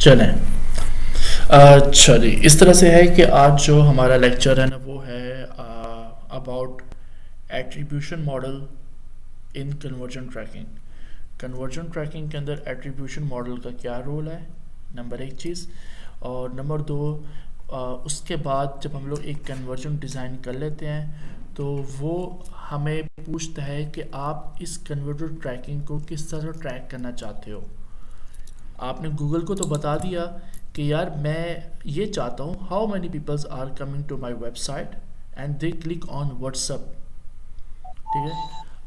चलें। चलिए, इस तरह से है कि आज जो हमारा लेक्चर है ना वो है about attribution model in conversion tracking. Conversion tracking के अंदर एट्रीब्यूशन मॉडल का क्या रोल है, नंबर एक चीज़। और नंबर दो, उसके बाद जब हम लोग एक कन्वर्जन डिज़ाइन कर लेते हैं तो वो हमें पूछता है कि आप इस कन्वर्जन ट्रैकिंग को किस तरह से ट्रैक करना चाहते हो। आपने गूगल को तो बता दिया कि यार मैं ये चाहता हूँ how many peoples are coming to my website and they click on WhatsApp. ठीक है,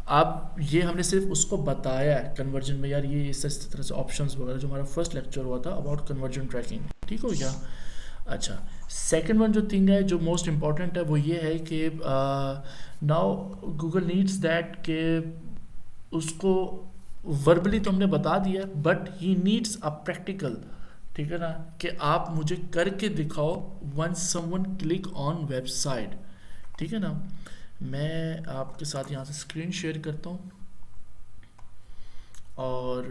अब ये हमने सिर्फ उसको बताया है कन्वर्जन में, यार ये इस तरह से ऑप्शंस वगैरह, जो हमारा फर्स्ट लेक्चर हुआ था अबाउट कन्वर्जन ट्रैकिंग। ठीक हो गया। अच्छा, सेकंड वन जो थिंग है जो मोस्ट इम्पॉर्टेंट है वो ये है कि नाउ गूगल नीड्स दैट के उसको वर्बली तो हमने बता दिया but he needs a practical. ठीक है ना, कि आप मुझे करके दिखाओ once someone click on website. ठीक है ना, मैं आपके साथ यहाँ से स्क्रीन शेयर करता हूँ और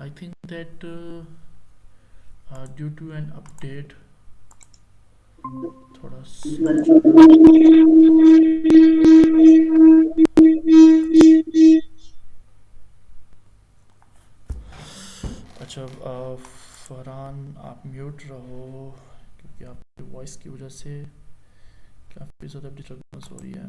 I think that due to an update थोड़ा अच्छा, फरहान आप म्यूट रहो क्योंकि आपकी वॉइस की वजह से काफ़ी ज़्यादा डिस्टर्बेंस हो रही है।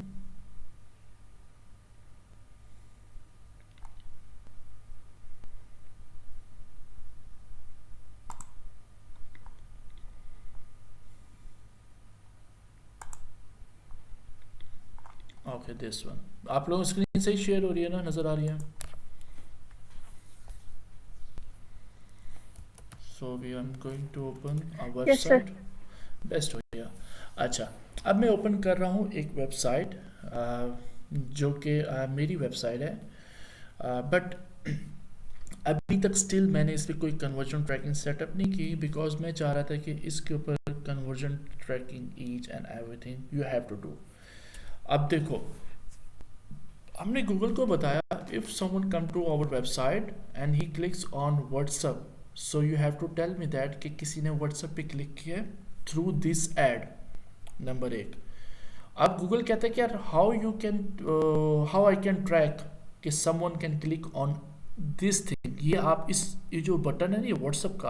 ओके, दिस वन आप लोगों की स्क्रीन से ही शेयर हो रही है ना, नज़र आ रही है? So we are going to open a yes sir. Website. Best हो गया। अच्छा, अब मैं ओपन कर रहा हूँ एक वेबसाइट जो कि मेरी वेबसाइट है, बट अभी तक स्टिल मैंने इस पर कोई कन्वर्जन ट्रैकिंग सेटअप नहीं की, बिकॉज मैं चाह रहा था कि इसके ऊपर conversion tracking each and everything you have to do. अब देखो, हमने गूगल को बताया if someone come to our website and he clicks on WhatsApp, so you have to tell me that कि किसी ने व्हाट्सअप पे क्लिक किया थ्रू दिस एड, नंबर एक। अब गूगल कहता है कि यार हाउ आई कैन ट्रैक कि someone can click on this thing. ये जो बटन है ना, ये व्हाट्सअप का,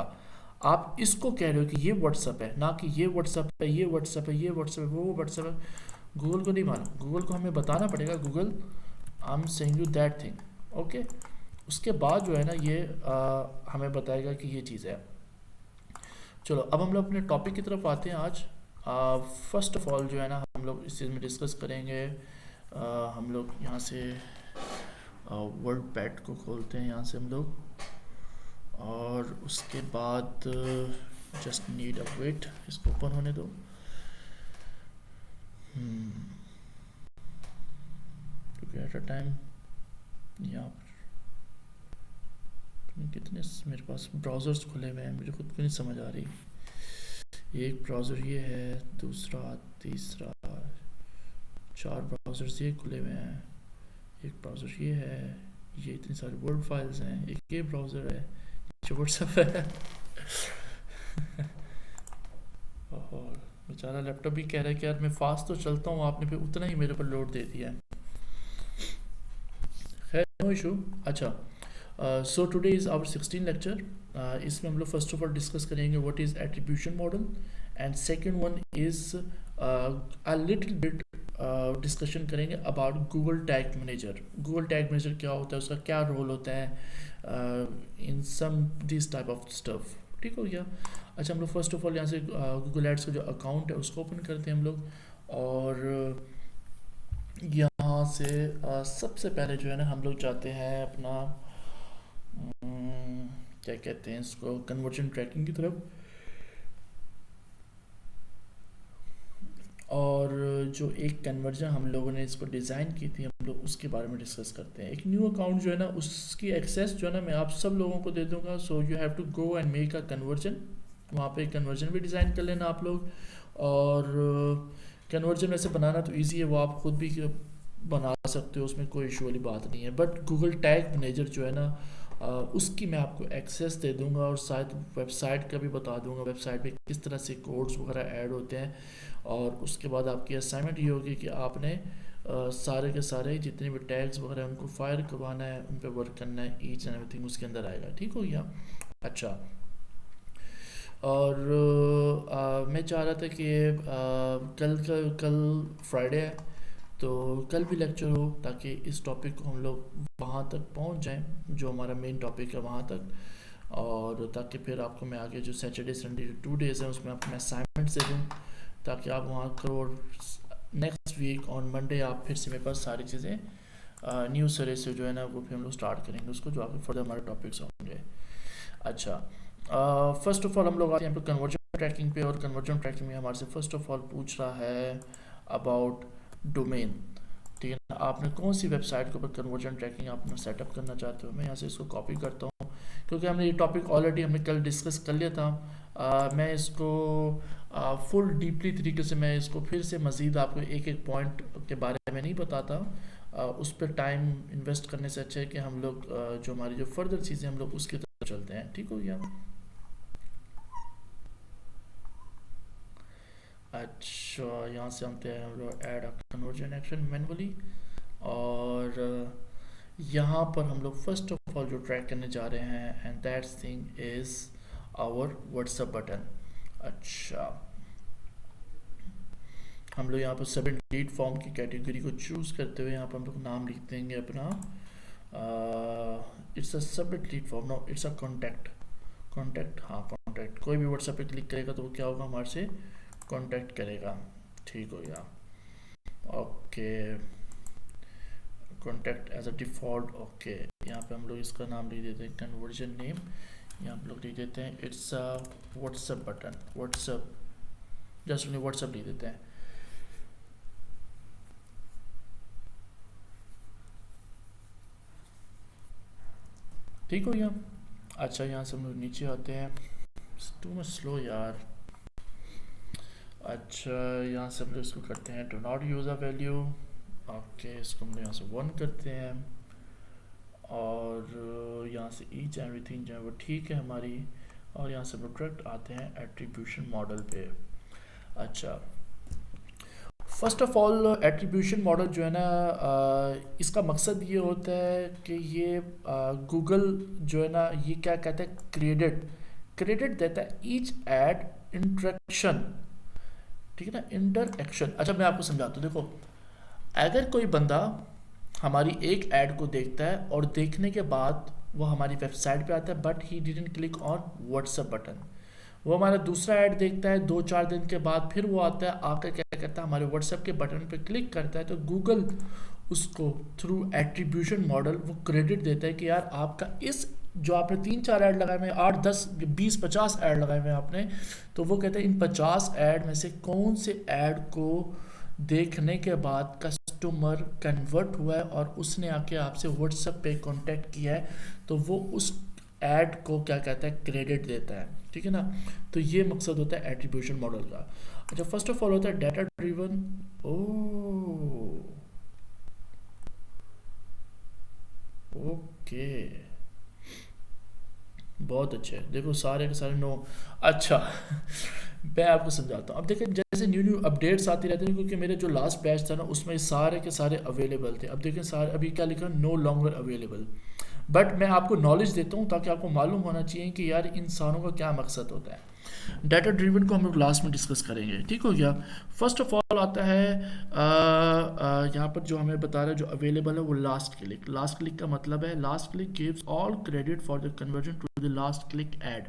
आप इसको कह रहे हो कि ये व्हाट्सअप है, ना कि ये व्हाट्सअप है, ये व्हाट्सअप है, ये व्हाट्सअप है, वो व्हाट्सअप है। गूगल को नहीं माना, गूगल को हमें बताना पड़ेगा Google I am saying you that thing. Okay, उसके बाद जो है ना ये हमें बताएगा कि ये चीज़ है। चलो, अब हम लोग अपने टॉपिक की तरफ आते हैं। आज फर्स्ट ऑफ ऑल जो है ना हम लोग इस चीज़ में डिस्कस करेंगे। हम लोग यहाँ से वर्ड पैड को खोलते हैं, यहाँ से हम लोग, और उसके बाद जस्ट नीड अ वेट, इसको ओपन होने दो। क्योंकि एट अ टाइम यहाँ पर कितने मेरे पास ब्राउज़र्स खुले हुए हैं, मुझे खुद को नहीं समझ आ रही। एक ब्राउज़र ये है, दूसरा, तीसरा, चार ब्राउज़र्स ये खुले हुए हैं, एक ब्राउज़र ये है, ये इतनी सारी वर्ड फाइल्स हैं, एक ये ब्राउज़र है जो व्हाट्सएप है। और बेचारा लैपटॉप भी कह रहा है कि यार मैं फास्ट तो चलता हूँ, आपने फिर उतना ही मेरे पर लोड दे दिया है। खैर, नो इशू। अच्छा, so today is our 16 lecture. इसमें हम लोग फर्स्ट ऑफ ऑल डिस्कस करेंगे what is attribution model, and second one is a little bit discussion करेंगे about Google tag manager. Google tag manager क्या होता है, उसका क्या रोल होता है in some this type of stuff. ठीक हो गया। अच्छा, हम लोग फर्स्ट ऑफ ऑल यहाँ से गूगल एड्स का जो अकाउंट है उसको ओपन करते हैं हम लोग, और यहाँ से सबसे पहले जो है ना हम लोग जाते हैं अपना क्या कहते हैं इसको, कन्वर्जन ट्रैकिंग की तरफ। और जो एक कन्वर्जन हम लोगों ने इसको डिज़ाइन की थी, हम लोग उसके बारे में डिस्कस करते हैं। एक न्यू अकाउंट जो है ना उसकी एक्सेस जो है ना मैं आप सब लोगों को दे दूंगा। So you have to go and make a conversion, वहाँ पे कन्वर्जन भी डिज़ाइन कर लेना आप लोग। और कन्वर्जन वैसे बनाना तो ईजी है, वो आप खुद भी बना सकते हो, उसमें कोई इशू वाली बात नहीं है। बट गूगल टैग मैनेजर जो है ना उसकी मैं आपको एक्सेस दे दूंगा और शायद वेबसाइट का भी बता दूंगा, वेबसाइट पे किस तरह से कोड्स वगैरह ऐड होते हैं। और उसके बाद आपकी असाइनमेंट ये होगी कि आपने सारे के सारे जितने भी टैग्स वगैरह हैं उनको फायर करवाना है, उन पर वर्क करना है, ईच एंड एवरीथिंग उसके अंदर आएगा। ठीक हो गया? अच्छा। और मैं चाह रहा था कि कल फ्राइडे है तो कल भी लेक्चर हो, ताकि इस टॉपिक को हम लोग वहाँ तक पहुँच जाएं जो हमारा मेन टॉपिक है वहाँ तक। और ताकि फिर आपको मैं आगे जो सैटरडे संडे 2 डेज़ हैं उसमें आपको मैं असाइनमेंट दे दूँ, ताकि आप वहाँ करो और नेक्स्ट वीक ऑन मंडे आप फिर से मेरे पास सारी चीज़ें न्यू सिरे से जो है ना वो फिर हम लोग स्टार्ट करेंगे उसको, जो आगे फर्दर हमारे टॉपिक्स होंगे। अच्छा, फर्स्ट ऑफ ऑल हम लोग आते हैं यहाँ पे कन्वर्जन ट्रैकिंग पे। और कन्वर्जन ट्रैकिंग में हमारे से फर्स्ट ऑफ ऑल पूछ रहा है अबाउट डोमेन। ठीक है ना, आपने कौन सी वेबसाइट के ऊपर कन्वर्जन ट्रैकिंग आपने सेटअप करना चाहते हो। मैं यहाँ से इसको कॉपी करता हूँ क्योंकि हमने ये टॉपिक ऑलरेडी हमने कल डिस्कस कर लिया था। मैं इसको फुल डीपली तरीके से मैं इसको फिर से मज़ीद आपको एक एक पॉइंट के बारे में नहीं बताता। उस पर टाइम इन्वेस्ट करने से अच्छा है कि हम लोग जो हमारी जो फर्दर चीज़ें हम लोग उसकी तरफ चलते हैं। ठीक हो गया? अच्छा, यहाँ से हम लोग ऐड कन्वर्जन एक्शन मैनुअली। और यहाँ पर हम लोग फर्स्ट ऑफ ऑल जो ट्रैक करने जा रहे हैं and that's thing is our WhatsApp button. अच्छा, हम लोग यहाँ पर सबमिट लीड फॉर्म की कैटेगरी को चूज़ करते हुए यहाँ पर हम लोग नाम लिख देंगे अपना। It's a submit lead form, no it's a contact. Contact, हाँ कॉन्टैक्ट। कोई भी व्हाट्सएप पे क्लिक करेगा तो वो क्या होगा, हमारे से कॉन्टैक्ट करेगा। ठीक हो गया? Okay, contact as a default. Okay, यहाँ पे हम लोग इसका नाम लिख देते हैं कन्वर्जन नेम। यहाँ हम लोग लिख देते हैं it's a WhatsApp button, WhatsApp, just उन्हें व्हाट्सएप लिख देते हैं। ठीक हो गया? अच्छा, यहाँ से हम लोग नीचे आते हैं। टू मच स्लो यार। अच्छा, यहाँ से हम लोग इसको करते हैं do not use a value. Okay, इसको हम लोग यहाँ से 1 करते हैं। और यहाँ से ईच एवरीथिंग जो है वो ठीक है हमारी। और यहाँ से प्रोडक्ट आते हैं एट्रीब्यूशन मॉडल पे। अच्छा, first of all attribution model जो है ना इसका मकसद ये होता है कि ये गूगल जो है ना ये क्या कहता है, क्रेडिट देता है ईच एड इंटरेक्शन। ठीक है ना, इंटरएक्शन। अच्छा, मैं आपको समझाता हूँ। देखो, अगर कोई बंदा हमारी एक ऐड को देखता है और देखने के बाद वो हमारी वेबसाइट पे आता है but he didn't click on WhatsApp button, वो हमारा दूसरा ऐड देखता है 2-4 दिन के बाद, फिर वो आता है आकर क्या करता है हमारे व्हाट्सएप के बटन पे क्लिक करता है, तो गूगल उसको थ्रू एट्रीब्यूशन मॉडल वो क्रेडिट देता है कि यार आपका इस जो आपने 3-4 ऐड लगाए हुए, 8-10-20-50 ऐड लगाए हुए आपने, तो वो कहते हैं इन 50 ऐड में से कौन से ऐड को देखने के बाद कस्टमर कन्वर्ट हुआ है और उसने आके आपसे व्हाट्सएप पे कांटेक्ट किया है, तो वो उस ऐड को क्या कहता है, क्रेडिट देता है। ठीक है ना, तो ये मकसद होता है एट्रीब्यूशन मॉडल का। अच्छा, फर्स्ट ऑफ ऑल होता है डाटा ड्रिवन। ओ, ओके, बहुत अच्छे। देखो सारे के सारे नो। अच्छा मैं आपको समझाता हूँ। अब देखिए, जैसे न्यू अपडेट्स आती रहती हैं, क्योंकि मेरे जो लास्ट बैच था ना उसमें सारे के सारे अवेलेबल थे। अब देखिए सारे अभी क्या लिखा, नो लॉन्गर अवेलेबल। बट मैं आपको नॉलेज देता हूँ ताकि आपको मालूम होना चाहिए कि यार इंसानों का क्या मकसद होता है। डाटा ड्रिवन को हम लोग लास्ट में डिस्कस करेंगे। ठीक हो गया? फर्स्ट ऑफ ऑल आता है यहाँ पर जो हमें बता रहा है जो अवेलेबल है वो लास्ट क्लिक। लास्ट क्लिक का मतलब है last click gives all credit for the conversion to the last click ad.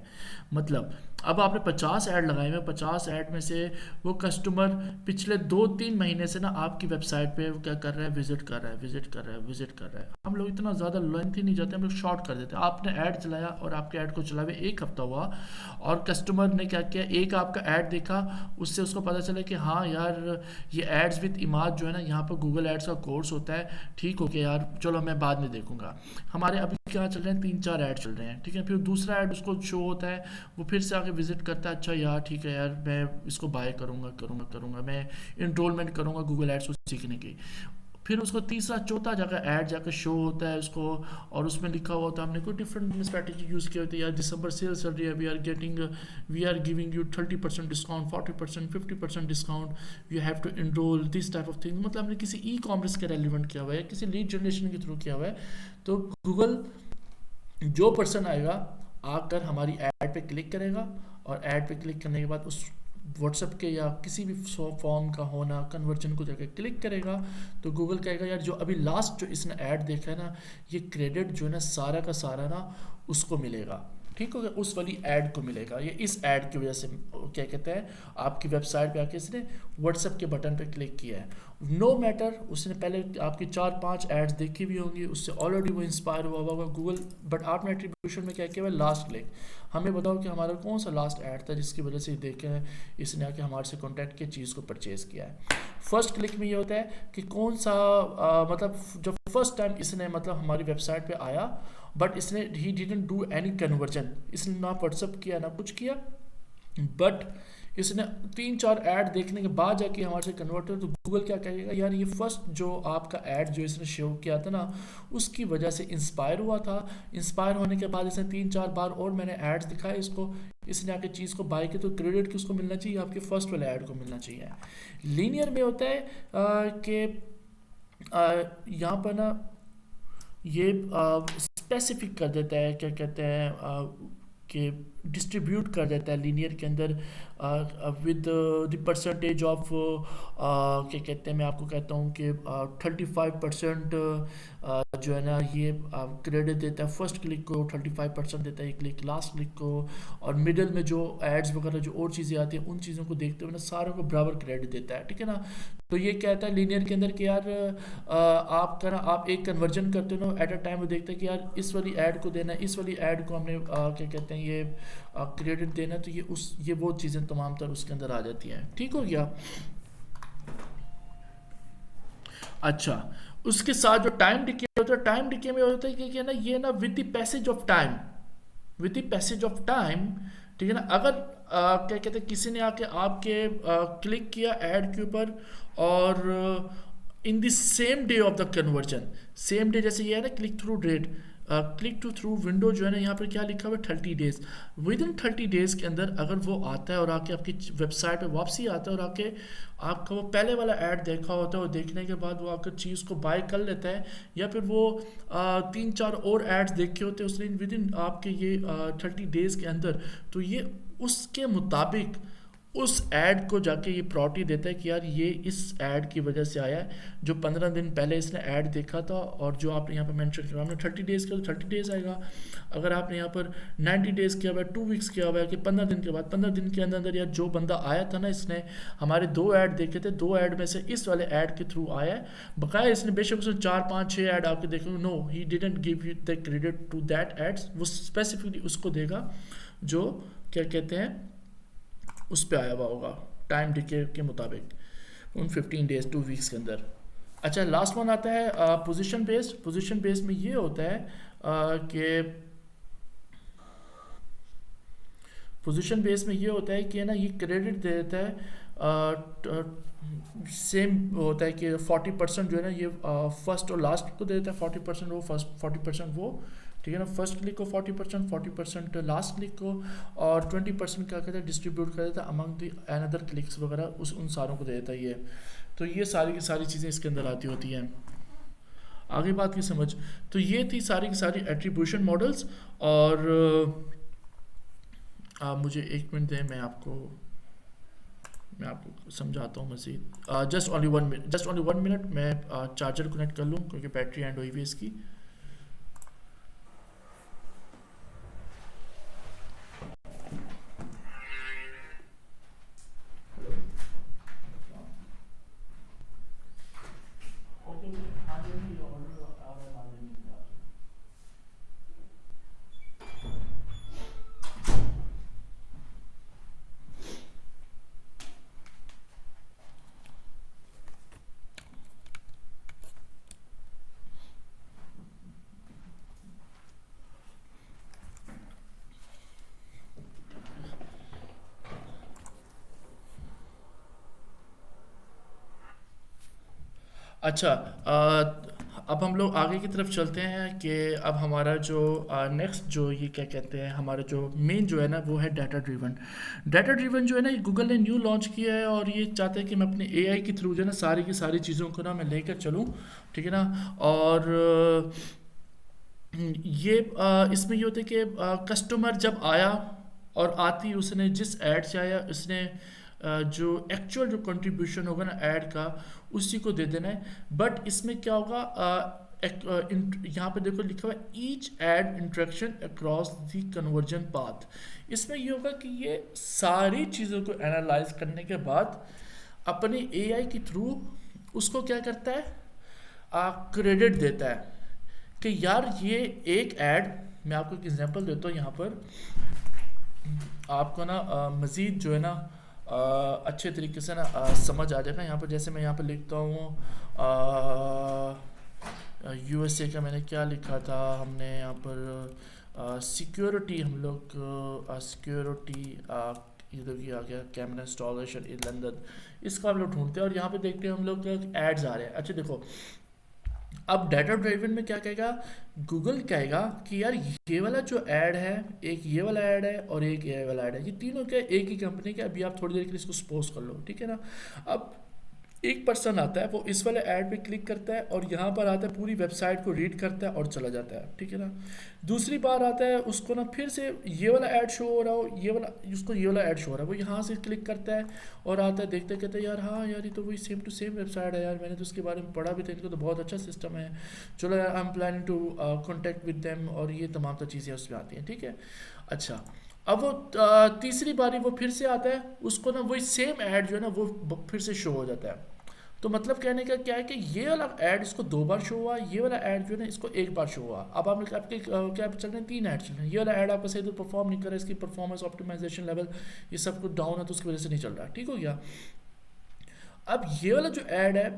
मतलब अब आपने 50 ऐड लगाए हुए, 50 ऐड में से वो कस्टमर पिछले 2-3 महीने से ना आपकी वेबसाइट पे वो क्या कर रहा है, विजिट कर रहा है, विजिट कर रहा है, विजिट कर रहा है। हम लोग इतना ज़्यादा लेंथ ही नहीं जाते, हम लोग शॉर्ट कर देते हैं। आपने ऐड चलाया और आपके ऐड को चलाए 1 हफ्ता हुआ और कस्टमर ने क्या किया, एक आपका ऐड देखा, उससे उसको पता चला कि हाँ यार ये एड्स विद इमाज जो है ना यहाँ पर गूगल एड्स का कोर्स होता है, ठीक हो गया यार, चलो मैं बाद में देखूंगा। हमारे अभी क्या चल रहे हैं, 3-4 ऐड चल रहे हैं। ठीक है, फिर दूसरा ऐड उसको शो होता है, वो फिर से आके विजिट करता है, अच्छा यार ठीक है यार मैं इसको बाय करूंगा, मैं इनरोलमेंट करूंगा गूगल एड्स को सीखने की। फिर उसको तीसरा चौथा जाकर ऐड जाकर शो होता है उसको, और उसमें लिखा हुआ होता है हमने कोई डिफरेंट स्ट्रैटेजी यूज़ की होती है, यार दिसंबर सेल चल रही है, we are giving you 30% discount, 40%, 50% discount, you have to enrol, this type of thing. मतलब हमने किसी ई कॉमर्स के रेलिवेंट किया हुआ है, किसी लीड जनरेशन के थ्रू किया हुआ है। तो गूगल, जो पर्सन आएगा आकर हमारी ऐड पे क्लिक करेगा, और ऐड पे क्लिक करने के बाद उस व्हाट्सएप के या किसी भी फॉर्म का होना कन्वर्जन को जाकर क्लिक करेगा, तो गूगल कहेगा यार जो अभी लास्ट जो इसने ऐड देखा है ना, ये क्रेडिट जो है ना सारा का सारा ना उसको मिलेगा, ठीक हो गया, उस वाली ऐड को मिलेगा। ये इस ऐड की वजह से क्या कहते हैं, आपकी वेबसाइट पे आके इसने व्हाट्सएप के बटन पे क्लिक किया है। नो मैटर उसने पहले आपकी 4-5 एड्स देखी भी होंगी, उससे ऑलरेडी वो इंस्पायर हुआ होगा गूगल, बट आपने एट्रीब्यूशन में क्या किया हुआ, लास्ट क्लिक, हमें बताओ कि हमारा कौन सा लास्ट ऐड था जिसकी वजह से देखे हैं इसने आके हमारे से कॉन्टैक्ट के चीज़ को परचेज किया है। फर्स्ट क्लिक में ये होता है कि कौन सा मतलब जो फर्स्ट टाइम इसने मतलब हमारी वेबसाइट पे आया, बट इसने he didn't do any conversion, इसने ना व्हाट्सअप किया ना कुछ किया, बट इसने 3-4 ऐड देखने के बाद जाके हमारे से कन्वर्ट हो, तो गूगल क्या कहेगा, यार ये फर्स्ट जो आपका ऐड जो इसने शो किया था ना उसकी वजह से इंस्पायर हुआ था, इंस्पायर होने के बाद इसने 3-4 बार और मैंने एड्स दिखाए इसको, इसने आके चीज़ को बाय किया, तो क्रेडिट किसको मिलना चाहिए, आपके फर्स्ट वाले ऐड को मिलना चाहिए। लीनियर में होता है कि यहाँ पर ना ये स्पेसिफिक कर देता है, क्या कहते हैं कि डिस्ट्रीब्यूट कर देता है लीनियर के अंदर विद द परसेंटेज ऑफ क्या कहते हैं, मैं आपको कहता हूँ कि 35% जो है ना ये क्रेडिट देता है फर्स्ट क्लिक को, 35% देता है ये क्लिक लास्ट क्लिक को, और मिडल में जो एड्स वगैरह जो और चीज़ें आती हैं उन चीज़ों को देखते हुए ना सारों को बराबर क्रेडिट देता है, ठीक है ना। तो ये कहता है लीनियर के अंदर कि यार आपका ना आप एक कन्वर्जन करते हो ना एट अ टाइम, वो देखते हैं कि यार इस वाली ऐड को देना है, इस वाली ऐड को हमने क्या कहते हैं ये क्रेडिट देना है, तो ये वो चीज़ें तमाम तर उसके अंदर आ जाती हैं, ठीक हो गया। अच्छा, उसके साथ जो टाइम डिके होता है, टाइम डिके में होता है कि ना ये ना with the passage of time, with the passage of time, ठीक है ना। अगर क्या कहते हैं किसी ने आके आपके क्लिक किया ऐड के ऊपर, और in the same day of the conversion, same day जैसे ये है ना click through date, click to through window जो है ना यहाँ पर क्या लिखा हुआ है 30 डेज, विद इन 30 डेज के अंदर अगर वो आता है और आके आपकी वेबसाइट पे वापसी आता है और आके आपका वो पहले वाला ऐड देखा होता है, और देखने के बाद वो आकर चीज़ को बाय कर लेता है, या फिर वो 3-4 और एड्स देखे होते हैं उसने विद इन आपके ये 30 डेज के अंदर, तो ये उसके मुताबिक उस ऐड को जाके ये प्रायोरिटी देता है कि यार ये इस ऐड की वजह से आया है, जो 15 दिन पहले इसने ऐड देखा था, और जो आपने यहाँ पर मेंशन किया, आपने 30 डेज़ किया तो 30 डेज़ आएगा। अगर आपने यहाँ पर 90 डेज़ किया हुआ है, 2 वीक्स किया हुआ है, कि 15 दिन के बाद, 15 दिन के अंदर अंदर यार जो बंदा आया था ना, इसने हमारे 2 ऐड देखे थे, 2 ऐड में से इस वाले ऐड के थ्रू आया है, बकाया इसने बेशक उसने 4-5-6 ऐड आपके देखे, no he didn't give you the credit to that ads, वो स्पेसिफिकली उसको देगा जो क्या कहते हैं उस पर आया हुआ होगा टाइम डिके के मुताबिक उन 15 डेज 2 वीक्स के अंदर। अच्छा, लास्ट वन आता है पोजीशन बेस्ड। पोजीशन बेस्ड में ये होता है कि पोजीशन बेस में ये होता है कि ना ये क्रेडिट दे देता है, सेम होता है कि 40% जो है ना ये फर्स्ट और लास्ट को दे देता है, 40% वो फर्स्ट, 40% वो, ठीक है ना, फर्स्ट क्लिक को 40%, 40% लास्ट क्लिक को, और 20% क्या कहता है डिस्ट्रीब्यूट कर देता है अमंग द अनदर क्लिक्स वगैरह, उन सारों को दे देता है ये। तो ये सारी की सारी चीज़ें इसके अंदर आती होती हैं। आगे बात की समझ, तो ये थी सारी की सारी एट्रीब्यूशन मॉडल्स। और मुझे 1 मिनट दें, मैं आपको समझाता हूँ मज़ीद। जस्ट ओनली 1 मिनट, मैं चार्जर कनेक्ट कर लूँ क्योंकि बैटरी एंड हुई हुई है इसकी। अच्छा, अब हम लोग आगे की तरफ चलते हैं कि अब हमारा जो नेक्स्ट जो ये क्या कहते हैं, हमारा जो मेन जो है ना वो है डाटा ड्रिवन। डाटा ड्रिवन जो है ना ये गूगल ने न्यू लॉन्च किया है और ये चाहते हैं कि मैं अपने एआई के थ्रू जो है ना सारी की सारी चीज़ों को ना मैं लेकर चलूँ, ठीक है ना। और ये इसमें ये होता है कि कस्टमर जब आया और आती उसने जिस ऐड से आया उसने जो एक्चुअल जो कंट्रीब्यूशन होगा ना ऐड का उसी को दे देना है। बट इसमें क्या होगा, यहाँ पे देखो लिखा हुआ है each ad interaction across the conversion path. इसमें ये होगा कि ये सारी चीज़ों को एनालाइज करने के बाद अपने एआई के थ्रू उसको क्या करता है, क्रेडिट देता है कि यार ये एक ऐड, मैं आपको एक एग्जांपल देता हूँ यहाँ पर आपको ना मज़ीद जो है ना अच्छे तरीके से ना समझ आ जाएगा। यहाँ पर जैसे मैं यहाँ पर लिखता हूँ यूएसए का मैंने क्या लिखा था, हमने यहाँ पर सिक्योरिटी, हम लोग सिक्योरिटी इधर भी आ गया, कैमरा इंस्टॉलेशन इन लंदन, इसका हम लोग ढूंढते हैं और यहाँ पे देखते हैं हम लोग एड्स आ रहे हैं। अच्छा देखो, अब डाटा ड्राइवन में क्या कहेगा, गूगल कहेगा कि यार ये वाला जो ऐड है, एक ये वाला ऐड है और एक ये वाला ऐड है, ये तीनों क्या एक ही कंपनी के, अभी आप थोड़ी देर के लिए इसको सपोज कर लो, ठीक है ना। अब एक पर्सन आता है वो इस वाले ऐड पे क्लिक करता है और यहाँ पर आता है पूरी वेबसाइट को रीड करता है और चला जाता है, ठीक है ना। दूसरी बार आता है उसको ना फिर से ये वाला ऐड शो हो रहा हो, ये वाला उसको ये वाला ऐड शो हो रहा है, वो यहाँ से क्लिक करता है और आता है, देखते कहते हैं यार हाँ यार ये तो वही सेम टू सेम वेबसाइट है यार, मैंने तो उसके बारे में पढ़ा भी था, इनको तो बहुत अच्छा सिस्टम है, चलो यार I am planning to contact with them, और ये तमाम तो चीज़ें उसमें आती हैं, ठीक है। अच्छा, अब वो तीसरी बारी वो फिर से आता है, उसको ना वही सेम ऐड जो है ना वो फिर से शो हो जाता है। तो मतलब कहने का क्या है कि ये वाला ऐड इसको 2 बार शो हुआ, ये वाला ऐड जो है ना इसको 1 बार शो हुआ। अब आप आपके क्या चल रहे हैं, 3 ऐड चल रहे हैं, ये वाला ऐड आपका सही तो परफॉर्म नहीं कर रहा है, इसकी परफॉर्मेंस ऑप्टिमाइजेशन लेवल ये सब कुछ डाउन है तो उसकी वजह से नहीं चल रहा, ठीक हो गया। अब ये वाला जो ऐड है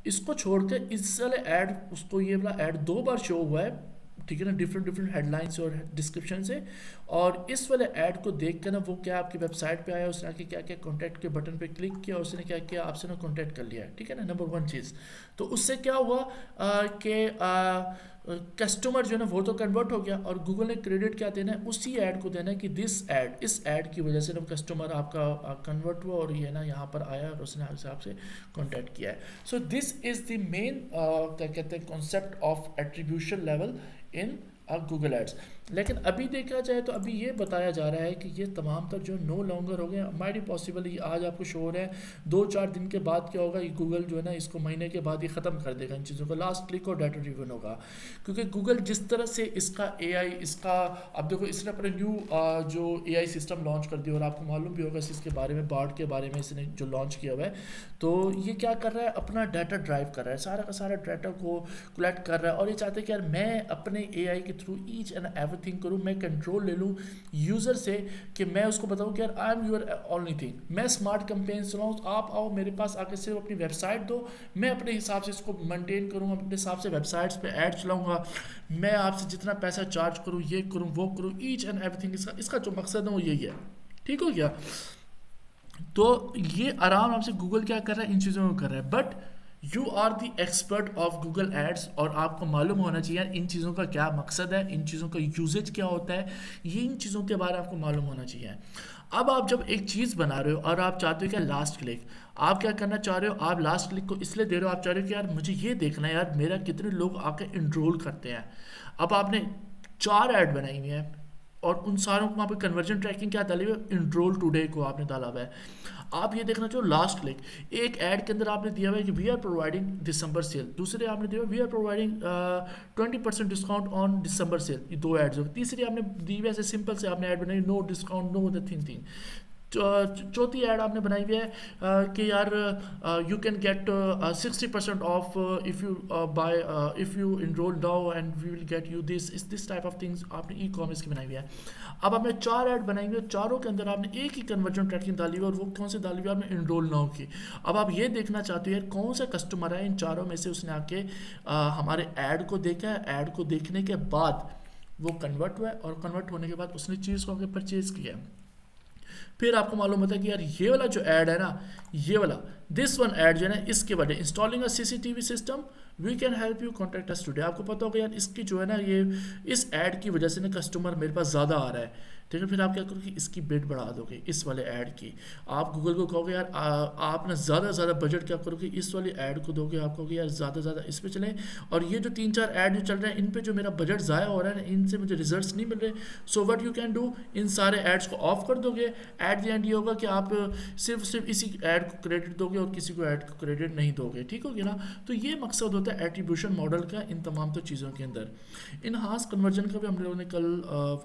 इसको छोड़कर इस वाले ऐड, उसको ये वाला ऐड 2 बार शो हुआ है, ठीक है ना, डिफरेंट डिफरेंट हेडलाइंस और डिस्क्रिप्शन से, और इस वाले ऐड को देख कर ना वो क्या आपकी वेबसाइट पे आया, उसने आके क्या क्या कॉन्टैक्ट के बटन पे क्लिक किया, उसने क्या किया आपसे ना कॉन्टैक्ट कर लिया है, ठीक है ना, नंबर 1 चीज़। तो उससे क्या हुआ कि कस्टमर जो है ना वो तो कन्वर्ट हो गया, और गूगल ने क्रेडिट क्या देना है, उसी ऐड को देना है कि दिस ऐड, इस ऐड की वजह से ना कस्टमर आपका कन्वर्ट हुआ और ये ना यहाँ पर आया और उसने आपसे कॉन्टैक्ट किया है। So this is the main क्या कहते हैं concept of attribution level in Google Ads. लेकिन अभी देखा जाए तो अभी ये बताया जा रहा है कि ये तमाम तर जो नो लॉन्गर हो गए, माइट पॉसिबल ये आज आपको शो हो रहा है 2-4 दिन के बाद क्या होगा, ये गूगल जो है ना इसको महीने के बाद ही ख़त्म कर देगा इन चीज़ों को, लास्ट क्लिक और डाटा ड्रिवन होगा। क्योंकि गूगल जिस तरह से इसका एआई, इसका अब देखो इसने अपने न्यू जो एआई सिस्टम लॉन्च कर दिया, और आपको मालूम भी होगा इसके बारे में, बार्ड के बारे में इसने जो लॉन्च किया हुआ है, तो ये क्या कर रहा है, अपना डाटा ड्राइव कर रहा है, सारा का सारा डाटा को कलेक्ट कर रहा है, और ये चाहते हैं कि यार मैं अपने एआई के थ्रू ईच एंड एवरीथिंग करूँ, मैं कंट्रोल ले लूँ यूज़र से, कि मैं उसको बताऊँ कि यार I am your only thing, मैं स्मार्ट कैंपेन चलाऊँ, आप आओ मेरे पास आके सिर्फ अपनी वेबसाइट दो, मैं अपने हिसाब से इसको मेंटेन करूँगा, अपने हिसाब से वेबसाइट्स पे ऐड चलाऊँगा, मैं आपसे जितना पैसा चार्ज करूँ, ये करूँ वो करूँ, ईच एंड एवरीथिंग, इसका जो मकसद है वो यही है, ठीक हो गया। तो ये आराम से गूगल क्या कर रहा है, इन चीज़ों को कर रहा है, but you are the expert of Google Ads, और आपको मालूम होना चाहिए इन चीज़ों का क्या मकसद है, इन चीज़ों का यूजेज क्या होता है, ये इन चीज़ों के बारे में आपको मालूम होना चाहिए। अब आप जब एक चीज़ बना रहे हो और आप चाहते हो क्या, लास्ट क्लिक, आप क्या करना चाह रहे हो, आप लास्ट क्लिक को इसलिए दे रहे हो, आप चाह रहे हो कि यार मुझे ये देखना है यार मेरा कितने लोग आके इनरोल करते हैं। अब आपने 4 ऐड बनाई हुई हैं और उन सारों को वहाँ पे कन्वर्जन ट्रैकिंग क्या डाली हुई है, इनरोल टुडे को आपने डाला हुआ है। आप ये देखना चाहो लास्ट क्लिक, एक ऐड के अंदर आपने दिया हुआ है कि we are providing December sale, दूसरे आपने दिया we are providing 20% discount on December sale, ये 2 ऐड्स हो। तीसरी आपने दी हुई ऐसे सिंपल से आपने ऐड बनाई, no discount no nothing thing. चौथी ऐड आपने बनाई हुई है कि यार you can get 60% off if you buy if you enrol now and we will get you this type of things, आपने ई कॉमर्स की बनाई हुई है। अब आपने 4 ऐड बनाई हुई है, चारों के अंदर आपने एक ही कन्वर्जन ट्रैकिंग डाली हुई है, और वो कौन सी डाली हुई है, आपने इनरोल नाउ की। अब आप ये देखना चाहते हो यार कौन सा कस्टमर है इन चारों में से उसने आके हमारे ऐड को देखा है, ऐड को देखने के बाद वो कन्वर्ट हुआ है, और कन्वर्ट होने के बाद उसने चीज़ को आगे परचेज किया है। फिर आपको मालूम होता है कि यार ये वाला जो ऐड है ना, ये वाला दिस वन ऐड जो है ना, इसके बाद installing a CCTV system, we can help you contact us today. आपको पता होगा यार इसकी जो है ना, ये इस ऐड की वजह से ना कस्टमर मेरे पास ज़्यादा आ रहा है, ठीक है। फिर आप क्या करोगे, इसकी बिड बढ़ा दोगे इस वाले ऐड की। आप गूगल को कहोगे यार आप ना ज़्यादा से ज़्यादा बजट क्या करोगे, इस वाली ऐड को दोगे। आप कहोगे यार ज़्यादा से ज़्यादा इस पे चलें, और ये जो 3-4 ऐड जो चल रहे हैं इन पे जो मेरा बजट ज़ाया हो रहा है ना, इनसे मुझे रिजल्ट्स नहीं मिल रहे। So what you can do, इन सारे एड्स को ऑफ कर दोगे। एट द एंड ये होगा कि आप सिर्फ इसी ऐड को क्रेडिट दोगे और किसी को ऐड को क्रेडिट नहीं दोगे, ठीक होगी ना। तो ये मकसद होता है एट्रीब्यूशन मॉडल का इन तमाम तो चीज़ों के अंदर। इनहांस कन्वर्जन का भी हम लोगों ने कल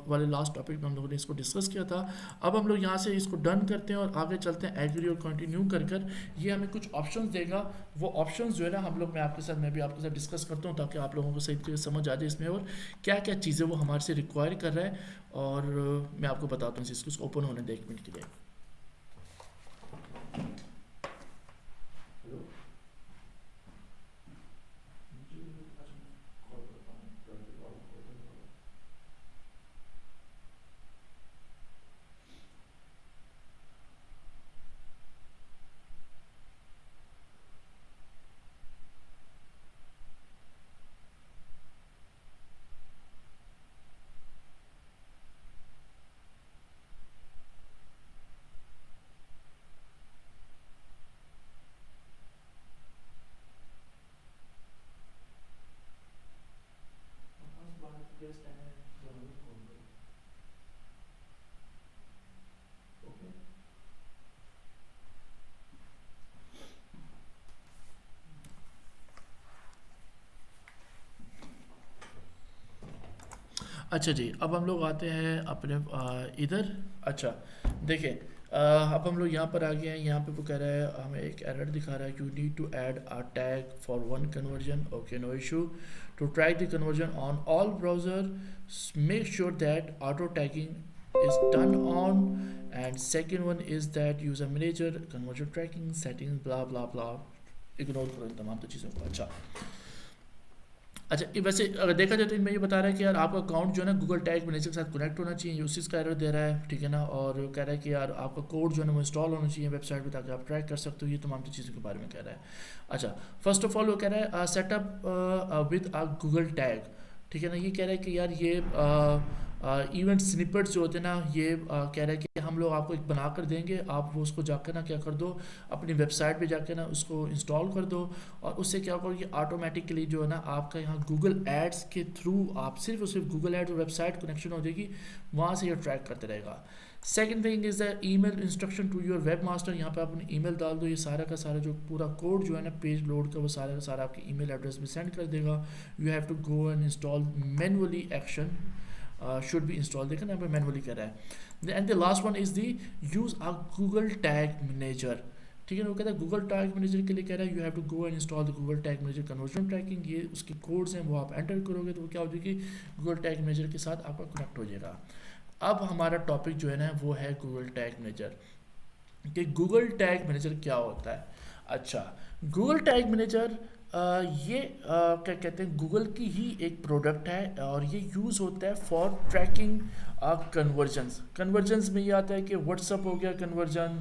वाले लास्ट टॉपिक में हम लोगों ने इसको डिस्कस किया था। अब हम लोग यहाँ से इसको डन करते हैं और आगे चलते हैं एग्री और कंटिन्यू कर कर। ये हमें कुछ ऑप्शंस देगा, वो ऑप्शंस जो है ना हम लोग मैं भी आपके साथ डिस्कस करता हूँ ताकि आप लोगों को सही तरीके से समझ आ जाए इसमें और क्या क्या चीज़ें वो हमारे से रिक्वायर कर रहा है। और मैं आपको बताता हूँ इसको ओपन होने दे 1 मिनट के लिए। अच्छा जी, अब हम लोग आते हैं अपने इधर। अच्छा देखिए, अब हम लोग यहाँ पर आ गए हैं। यहाँ पे वो कह रहा है, हमें एक एरर दिखा रहा है, you need to add a tag for one conversion. Okay, no issue. To try the conversion on all browser, make sure that auto tagging is turned on, and second one is that user manager conversion tracking settings blah blah blah, ignore करो इन तमाम तो चीज़ों को। अच्छा वैसे अगर देखा जाए तो इनमें ये बता रहा है कि यार आपका अकाउंट जो है ना गूगल टैग मैनेजर के साथ कनेक्ट होना चाहिए, उसी का एरर दे रहा है, ठीक है ना। और कह रहा है कि यार आपका कोड जो है ना वो इंस्टॉल होना चाहिए वेबसाइट पे ताकि आप ट्रैक कर सकते हो। ये तमाम तो चीज़ों के बारे में कह रहा है। अच्छा, फर्स्ट ऑफ ऑल वो कह रहा है setup with a Google tag, ठीक है ना। ये कह रहा है कि यार ये इवेंट स्निपेट्स जो होते हैं ना, ये कह रहा है कि हम लोग आपको एक बना कर देंगे, आप वो उसको जाकर ना क्या कर दो, अपनी वेबसाइट पे जाकर ना उसको इंस्टॉल कर दो। और उससे क्या होगा कि ऑटोमेटिकली जो है ना आपका यहाँ गूगल एड्स के थ्रू आप सिर्फ और सिर्फ गूगल एड्स और वेबसाइट कनेक्शन हो जाएगी, वहाँ से ये ट्रैक करते रहेगा। Second thing is the email instruction to your webmaster. यहाँ पे आप अपनी ईमेल डाल दो, ये सारा का सारा जो पूरा कोड जो है ना पेज लोड का, वो सारा का सारा आपकी ईमेल एड्रेस में सेंड कर देगा। You have to go and install manually, action should be install, देखा ना यहाँ पे मैनुअली कर रहा है। And the last one is the use a Google tag Manager, ठीक है ना। वो कहता है गूगल टैग मैनेजर के लिए कह रहा है you have to go and install the Google tag Manager conversion tracking. ये उसके कोड्स हैं, वो आप एंटर करोगे तो वो क्या हो जाएगी, गूगल टैग मैनेजर के साथ आपका कनेक्ट हो जाएगा। अब हमारा टॉपिक जो है ना वो है गूगल टैग मैनेजर, कि गूगल टैग मैनेजर क्या होता है। अच्छा, गूगल टैग मैनेजर ये क्या कहते हैं, गूगल की ही एक प्रोडक्ट है और ये यूज़ होता है फॉर ट्रैकिंग कन्वर्जन्स में ये आता है कि व्हाट्सअप हो गया कन्वर्जन,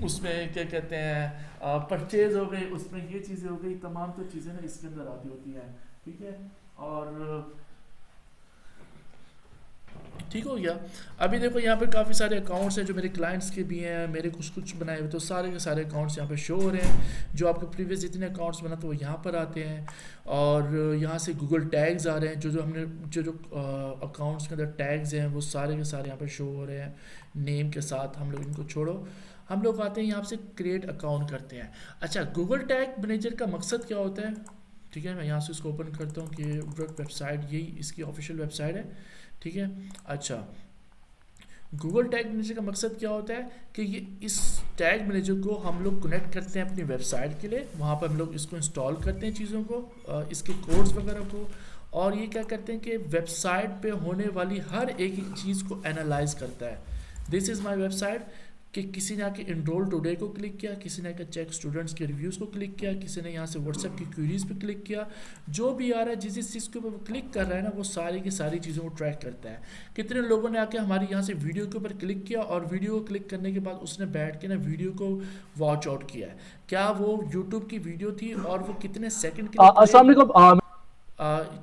उसमें क्या कहते हैं परचेज हो गई, उसमें ये चीज़ें हो गई, तमाम तो चीज़ें ना इसके अंदर आती होती हैं, ठीक है। और ठीक हो गया। अभी देखो यहाँ पे काफ़ी सारे अकाउंट्स हैं जो मेरे क्लाइंट्स के भी हैं, मेरे कुछ बनाए हुए, तो सारे के सारे अकाउंट्स यहाँ पे शो हो रहे हैं। जो आपके प्रीवियस जितने अकाउंट्स बना तो वो यहाँ पर आते हैं और यहाँ से गूगल टैग्स आ रहे हैं। जो हमने जो अकाउंट्स के अंदर टैग्स हैं वो सारे के सारे यहाँ पे शो हो रहे हैं नेम के साथ। हम लोग इनको छोड़ो, हम लोग आते हैं यहाँ से क्रिएट अकाउंट करते हैं। अच्छा, गूगल टैग मैनेजर का मकसद क्या होता है, ठीक है। मैं यहाँ से इसको ओपन करता हूँ कि वेबसाइट, यही इसकी ऑफिशियल वेबसाइट है, ठीक है। अच्छा, गूगल टैग मैनेजर का मकसद क्या होता है कि ये इस टैग मैनेजर को हम लोग कनेक्ट करते हैं अपनी वेबसाइट के लिए, वहाँ पर हम लोग इसको इंस्टॉल करते हैं चीज़ों को, इसके कोड्स वगैरह को, और ये क्या करते हैं कि वेबसाइट पे होने वाली हर एक चीज़ को एनालाइज करता है। दिस इज़ माय वेबसाइट, कि किसी ने आके इनरोल टुडे को क्लिक किया, किसी ने आके चेक स्टूडेंट्स के रिव्यूज़ को क्लिक किया, किसी ने यहाँ से व्हाट्सएप की क्वेरीज पे क्लिक किया। जो भी आ रहा है, जिस जिस चीज़ के ऊपर वो क्लिक कर रहा है ना, वो सारी की सारी चीज़ों को ट्रैक करता है। कितने लोगों ने आके हमारी यहाँ से वीडियो के ऊपर क्लिक किया और वीडियो को क्लिक करने के बाद उसने बैठ के ना वीडियो को वॉच आउट किया है, क्या वो यूट्यूब की वीडियो थी और वो कितने सेकंड के लिए अस्सलाम प्ले, वालेकुम।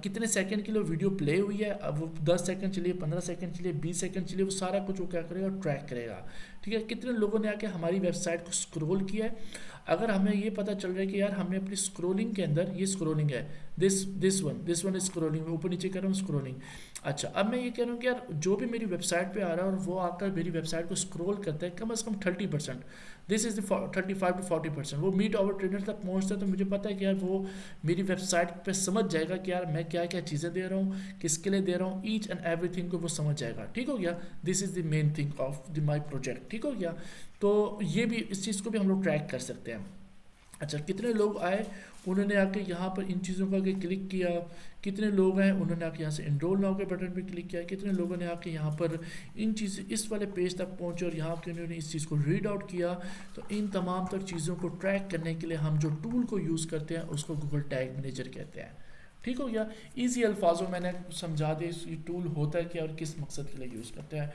कितने सेकंड के लिए वीडियो प्ले हुई है, अब वो 10 सेकंड चलिए, 15 सेकंड चलिए, 20 सेकंड चलिए, वो सारा कुछ वो क्या करेगा, ट्रैक करेगा। ठीक है, कितने लोगों ने आके हमारी वेबसाइट को स्क्रॉल किया है। अगर हमें ये पता चल रहा है कि यार हमने अपनी स्क्रॉलिंग के अंदर, ये स्क्रॉलिंग है, दिस वन इज स्क्रॉलिंग, ऊपर नीचे कर रहा हूँ स्क्रॉलिंग। अच्छा, अब मैं ये कह रहा हूँ कि यार जो भी मेरी वेबसाइट पे आ रहा है और वो आकर मेरी वेबसाइट को स्क्रॉल करता है, कम से कम 30%, दिस इज द 35 to 40%, वो मीट आवर ट्रेनर तक पहुँचता है, तो मुझे पता है कि यार वो मेरी वेबसाइट पे समझ जाएगा कि यार मैं क्या क्या चीज़ें दे रहा हूँ, किसके लिए दे रहा हूँ, ईच एंड एवरीथिंग को वो समझ जाएगा। ठीक हो गया, this is the main thing of the my project. ठीक हो गया, तो ये भी, इस चीज़ को भी हम लोग ट्रैक कर सकते हैं। अच्छा, कितने लोग आए, उन्होंने आके यहाँ पर इन चीज़ों को आके क्लिक किया, कितने लोग हैं उन्होंने आके यहाँ से एनरोल नाउ के बटन पे क्लिक किया, कितने लोगों ने आके यहाँ पर इन चीज़, इस वाले पेज तक पहुँचे और यहाँ के उन्होंने इस चीज़ को रीड आउट किया। तो इन तमाम तक चीज़ों को ट्रैक करने के लिए हम जो टूल को यूज़ करते हैं उसको गूगल टैग मैनेजर कहते हैं। ठीक हो गया, इजी अल्फाजों में मैंने समझा दिया ये टूल होता है क्या और किस मकसद के लिए यूज़ करते हैं।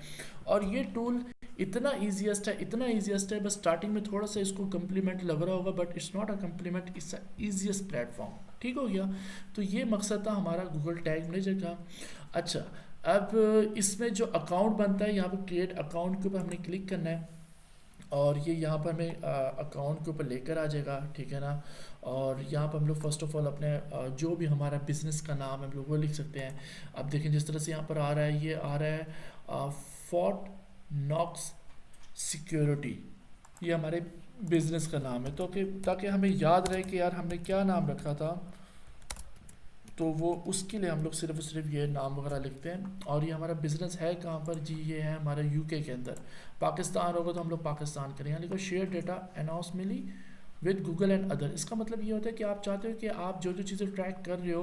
और ये टूल इतना ईजीएस्ट है, इतना ईजीएस्ट है, बस स्टार्टिंग में थोड़ा सा इसको कम्प्लीमेंट लग रहा होगा, but it's not a complement, it's a easiest platform. ठीक हो गया, तो ये मकसद था हमारा गूगल टैग मैनेजर का। अच्छा, अब इसमें जो अकाउंट बनता है, यहाँ पर क्रिएट अकाउंट के ऊपर हमने क्लिक करना है और ये यहाँ पर हमें अकाउंट के ऊपर लेकर आ जाएगा। ठीक है ना, और यहाँ पर हम लोग फर्स्ट ऑफ ऑल अपने जो भी हमारा बिजनेस का नाम है हम लोग वो लिख सकते हैं। अब देखें जिस तरह से यहाँ पर आ रहा है, ये आ रहा है फोर्ट नॉक्स सिक्योरिटी, ये हमारे बिजनेस का नाम है। तो कि ताकि हमें याद रहे कि यार हमने क्या नाम रखा था, तो वो उसके लिए हम लोग सिर्फ ये नाम वगैरह लिखते हैं। और ये हमारा बिजनेस है कहाँ पर जी, ये है हमारा यूके के अंदर। पाकिस्तान होगा तो हम लोग पाकिस्तान करें, यहाँ लिखो share data anonymously with Google and other. इसका मतलब ये होता है कि आप चाहते हो कि आप जो जो चीज़ें ट्रैक कर रहे हो,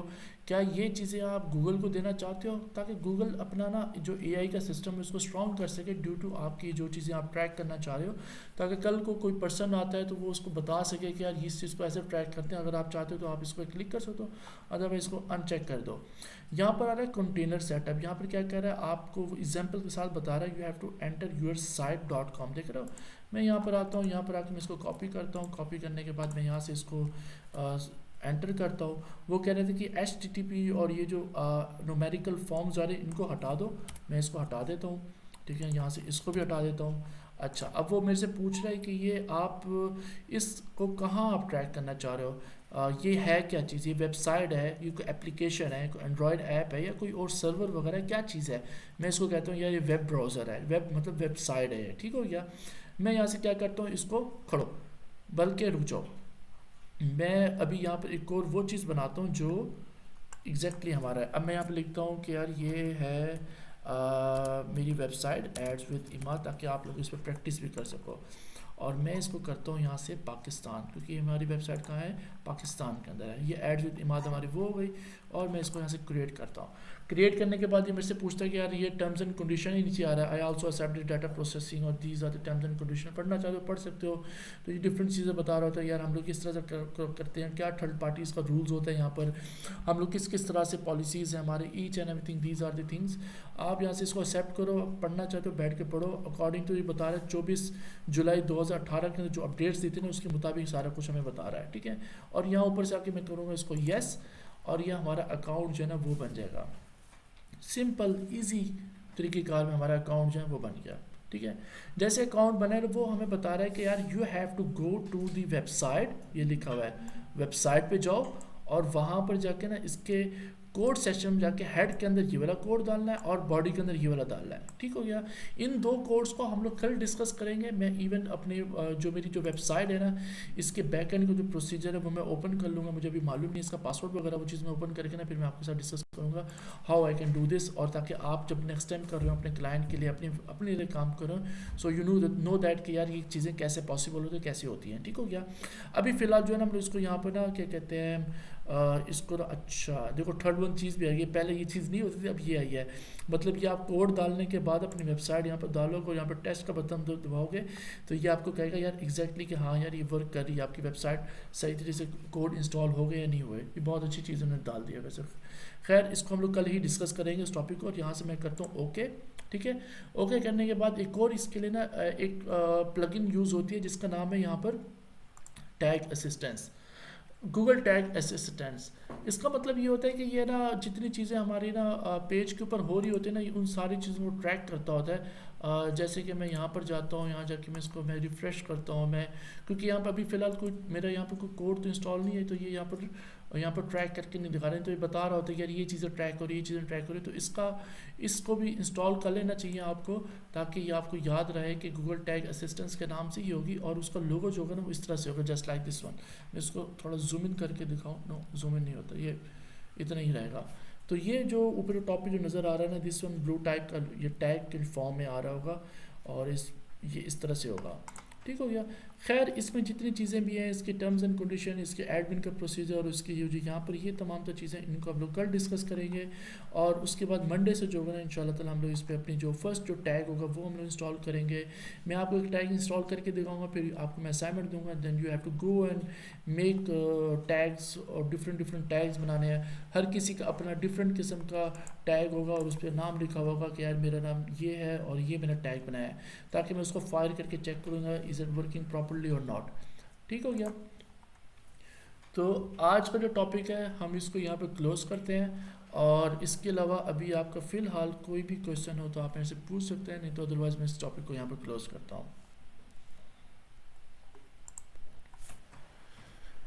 क्या ये चीज़ें आप गूगल को देना चाहते हो, ताकि गूगल अपना ना जो एआई का सिस्टम है उसको स्ट्रॉन्ग कर सके ड्यू टू आपकी जो चीज़ें आप ट्रैक करना चाह रहे हो, ताकि कल को कोई पर्सन आता है तो वो उसको बता सके कि यार इस चीज़ को ऐसे ट्रैक करते हैं। अगर आप चाहते हो तो आप इसको क्लिक कर सकते हो, अदरवाइज इसको अनचेक कर दो। यहाँ पर आ रहा है कंटेनर सेटअप, यहाँ पर क्या कह रहा है, आपको एग्जाम्पल के साथ बता रहा है, you have to enter your site .com। देख रहे हो, मैं यहाँ पर आता हूँ, यहाँ पर आकर मैं इसको कॉपी करता हूँ, कॉपी करने के बाद मैं यहाँ से इसको एंटर करता हूँ। वो कह रहे थे कि HTTP और ये जो न्यूमेरिकल फॉर्म्स आ रहे हैं इनको हटा दो, मैं इसको हटा देता हूँ। ठीक है, यहाँ से इसको भी हटा देता हूँ। अच्छा, अब वो मेरे से पूछ रहा है कि ये आप इसको कहाँ आप ट्रैक करना चाह रहे हो, ये है क्या चीज़, ये वेबसाइट है, ये कोई एप्लीकेशन है, कोई एंड्रॉयड ऐप है, या कोई और सर्वर वगैरह क्या चीज़ है। मैं इसको कहता हूँ यार ये वेब ब्राउज़र है, वेब मतलब वेबसाइट है। ठीक हो गया, मैं यहाँ से क्या करता हूँ, इसको खड़ो, बल्कि रुक जाओ, मैं अभी यहाँ पर एक और वो चीज़ बनाता हूँ जो एग्जैक्टली हमारा है। अब मैं यहाँ पर लिखता हूँ कि यार ये है मेरी वेबसाइट एड्स विद इमा, ताकि आप लोग इस पर प्रैक्टिस भी कर सको। और मैं इसको करता हूँ यहाँ से पाकिस्तान, क्योंकि हमारी वेबसाइट कहाँ है, पाकिस्तान के अंदर है। ये एड्स विद इमाद हमारी वो हो गई, और मैं इसको यहाँ से क्रिएट करता हूँ। क्रिएट करने के बाद ये मेरे से पूछता है कि यार ये टर्म्स एंड कंडीशन ही नीचे आ रहा है, I also accept the data processing और these are the terms and condition. पढ़ना चाहते हो पढ़ सकते हो। तो ये डिफरेंट चीज़ें बता रहा होता है यार हम लोग किस तरह से करते हैं, क्या थर्ड पार्टीज़ का रूल्स होता है, यहाँ पर हम लोग किस किस तरह से पॉलिसीज़ हैं हमारे, each and everything, these are the things. आप यहाँ से इसको एक्सेप्ट करो, पढ़ना चाहते हो बैठ के पढ़ो। अकॉर्डिंग टू ये बता रहा है 24 जुलाई 2018 के अंदर जो अपडेट्स दी थी ना उसके मुताबिक सारा कुछ हमें बता रहा है। ठीक है, और यहाँ ऊपर से आके मैं करूँगा इसको येस, और यह हमारा अकाउंट जो है ना वो बन जाएगा। सिंपल इजी तरीक़ेकार में हमारा अकाउंट जो है वो बन गया। ठीक है, जैसे अकाउंट बना है वो हमें बता रहा है कि यार you have to go to the website, ये लिखा हुआ है, वेबसाइट पे जाओ और वहाँ पर जाके ना इसके कोड सेक्शन में जाके हेड के अंदर ये वाला कोड डालना है और बॉडी के अंदर ये वाला डालना है। ठीक हो गया, इन दो कोड्स को हम लोग कल डिस्कस करेंगे। मैं इवन अपने जो मेरी जो वेबसाइट है ना इसके बैक एंड का जो प्रोसीजर है वो मैं ओपन कर लूँगा, मुझे अभी मालूम नहीं इसका पासवर्ड वगैरह, वो चीज़ मैं ओपन करके ना फिर मैं आपके साथ डिस्कस करूँगा how I can do this, और ताकि आप जब नेक्स्ट टाइम कर रहे हो अपने क्लाइंट के लिए अपने लिए काम करो, सो यू नो दैट कि यार ये चीज़ें कैसे पॉसिबल होती है, कैसे होती हैं। ठीक हो गया, अभी फ़िलहाल जो है ना हम लोग इसको यहाँ पर ना क्या कहते हैं इसको ना, अच्छा देखो थर्ड वन चीज़ भी आई है, पहले ये चीज़ नहीं होती थी, अब ये आई है। मतलब कि आप कोड डालने के बाद अपनी वेबसाइट यहाँ पर डालोगे और यहाँ पर टेस्ट का बटन दबाओगे तो ये आपको कहेगा यार एग्जैक्टली कि हाँ यार ये वर्क कर रही है, आपकी वेबसाइट सही तरीके से कोड इंस्टॉल हो गए या नहीं हुए। ये बहुत अच्छी चीज़ उन्होंने डाल दिया वैसे। खैर इसको हम लोग कल ही डिस्कस करेंगे इस टॉपिक को, और यहाँ से मैं करता हूँ ओके। ठीक है, ओके करने के बाद एक और इसके लिए ना एक प्लगइन यूज़ होती है जिसका नाम है यहाँ पर tag assistance, Google tag assistance. इसका मतलब ये होता है कि ये ना जितनी चीज़ें हमारी ना पेज के ऊपर हो रही होती है ना, ये उन सारी चीज़ों को ट्रैक करता होता है। जैसे कि मैं यहाँ पर जाता हूँ, यहाँ जाके मैं इसको मैं रिफ़्रेश करता हूँ मैं, क्योंकि यहाँ पर अभी फ़िलहाल कोई मेरा यहाँ पर कोई कोड तो इंस्टॉल नहीं है, तो ये यहाँ पर ट्रैक करके नहीं दिखा रहे हैं, तो ये बता रहा होता है कि यार ये चीज़ें ट्रैक हो रही है, ये चीज़ें ट्रैक हो रही है। तो इसको भी इंस्टॉल कर लेना चाहिए आपको, ताकि ये आपको याद रहे कि गूगल टैग असिस्टेंस के नाम से ही होगी, और उसका लोगो जो होगा ना वो इस तरह से होगा, जस्ट लाइक दिस वन। मैं इसको थोड़ा जूम इन करके दिखाऊं, नो जूम इन नहीं होता, ये इतना ही रहेगा। तो ये जो ऊपर टॉपिक जो नज़र आ रहा है ना, दिस वन ब्लू टाइप का, ये टैग के फॉर्म में आ रहा होगा, और ये इस तरह से होगा। ठीक हो गया। खैर इसमें जितनी चीज़ें भी हैं, इसके टर्म्स एंड कंडीशन, इसके एडमिन का प्रोसीजर और इसकी जो यहाँ पर ये तमाम तो चीज़ें, इनको हम लोग कल डिस्कस करेंगे। और उसके बाद मंडे से जो होगा ना इंशाल्लाह ताला हम लोग इस पर अपनी जो फर्स्ट जो टैग होगा वो हम लोग इंस्टॉल करेंगे। मैं आपको एक टैग इंस्टॉल करके दिखाऊंगा, फिर आपको मैं असाइनमेंट दूंगा, then you have to go and make tags, और डिफरेंट टैग्स बनाने हैं। हर किसी का अपना डिफरेंट किस्म का टैग होगा और उस पर नाम लिखा होगा कि यार मेरा नाम ये है और ये मैंने टैग बनाया है, ताकि मैं उसको फायर करके चेक करूँगा इज इट वर्किंग प्रॉपरली और नॉट। ठीक हो गया। तो आज का जो टॉपिक है हम इसको यहाँ पे क्लोज करते हैं, और इसके अलावा अभी आपका फ़िलहाल कोई भी क्वेश्चन हो तो आप मेरे से पूछ सकते हैं, नहीं तो अदरवाइज मैं इस टॉपिक को यहाँ पे क्लोज करता हूँ।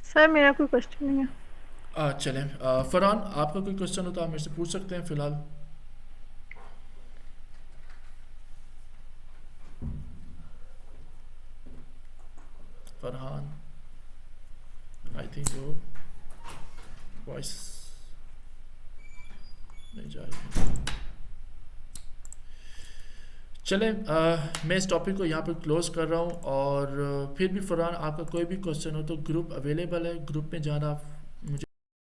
सर मेरा कोई क्वेश्चन नहीं है। चलें, फरहान आपका कोई क्वेश्चन हो तो आप मेरे से पूछ सकते हैं फ़िलहाल। फरहान आई थिंक वो वॉइस नहीं जा रही। चलें, मैं इस टॉपिक को यहाँ पर क्लोज कर रहा हूँ, और फिर भी फरहान आपका कोई भी क्वेश्चन हो तो ग्रुप अवेलेबल है, ग्रुप में जाना,